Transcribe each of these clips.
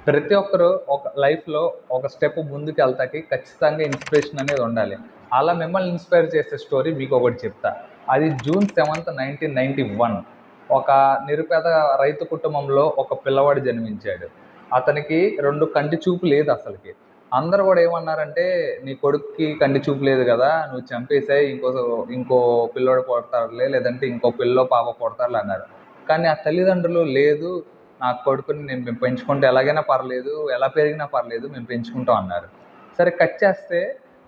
ప్రతి ఒక్కరు ఒక లైఫ్‌లో ఒక స్టెప్ ముందుకెళ్తాకి ఖచ్చితంగా ఇన్‌స్పిరేషన్ అనేది ఉండాలి. అలా మిమ్మల్ని ఇన్‌స్పైర్ చేసే స్టోరీ మీకొకటి చెప్తా. అది జూన్ 7, 1991 ఒక నిరుపేద రైతు కుటుంబంలో ఒక పిల్లవాడు జన్మించాడు. అతనికి 2 కంటి చూపు లేదసలకి. అందరూ గూడా ఏమన్నారంటే, "నీ కొడుక్కి కంటి చూపు లేదు గదా! నువ్వు చంపేసేయి. ఇంకో పిల్లోడు పుడతాడులే, లేదంటే ఇంకో పిల్లో, పాపో పుడతారులే" అన్నారు. కానీ ఆ తల్లిదండ్రులు లేదు, నా కొడుకుని మేము పెంచుకుంటే ఎలాగైనా పర్లేదు, ఎలా పెరిగినా పర్లేదు మేము పెంచుకుంటాం అన్నారు. సరే కట్ చేస్తే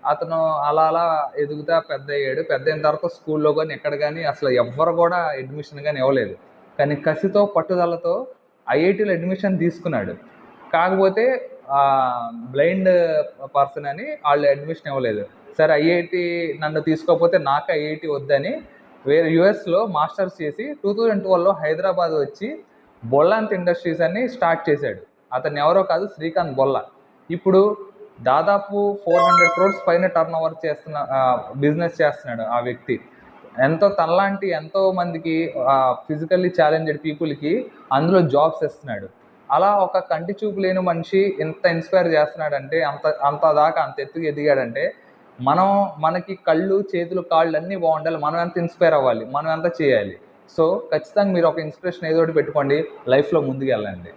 అతను అలా అలా ఎదుగుతా పెద్దయ్యాడు. పెద్దయిన తర్వాత స్కూల్లో గాని, ఎక్కడ గాని అసలు ఎవ్వరు గూడా అడ్మిషన్ గాని ఇవ్వలేదు. కానీ కసితో, పట్టుదలతో ఐఐటీలో అడ్మిషన్ తీసుకున్నాడు. కాకపోతే బ్లైండ్ పర్సన్ అని ఆళ్ళు అడ్మిషన్ ఇవ్వలేదు. సరే ఐఐటీ నన్ను తీసుకోకపోతే నాకు ఐఐటీ వద్దని వేరే యూఎస్‌లో మాస్టర్స్ చేసి 2012లో హైదరాబాద్ వచ్చి బొల్లాంత్ ఇండస్ట్రీస్ అని స్టార్ట్ చేశాడు. అతను ఎవరో కాదు, శ్రీకాంత్ బొల్ల. ఇప్పుడు దాదాపు 400 క్రోర్స్ పైన టర్న్ ఓవర్ చేస్తున్న బిజినెస్ చేస్తున్నాడు ఆ వ్యక్తి. ఎంతో మందికి ఫిజికల్లీ ఛాలెంజ్డ్ పీపుల్‌కి అందులో జాబ్స్ ఇస్తున్నాడు. అలా ఒక కంటి చూపు లేని మనిషి ఇంత ఇన్‌స్పైర్ చేస్తున్నాడంటే, అంత ఎత్తుకు ఎదిగాడంటే, మనకి కళ్ళు, చేతులు, కాళ్ళు అన్నీ బాగుండాలి. మనం ఎంత ఇన్‌స్పైర్ అవ్వాలి, మనం ఎంత చేయాలి. సో ఖచ్చితంగా మీరు ఒక ఇన్స్పిరేషన్ ఏదో ఒకటి పెట్టుకోండి, లైఫ్‌లో ముందుకెళ్ళండి.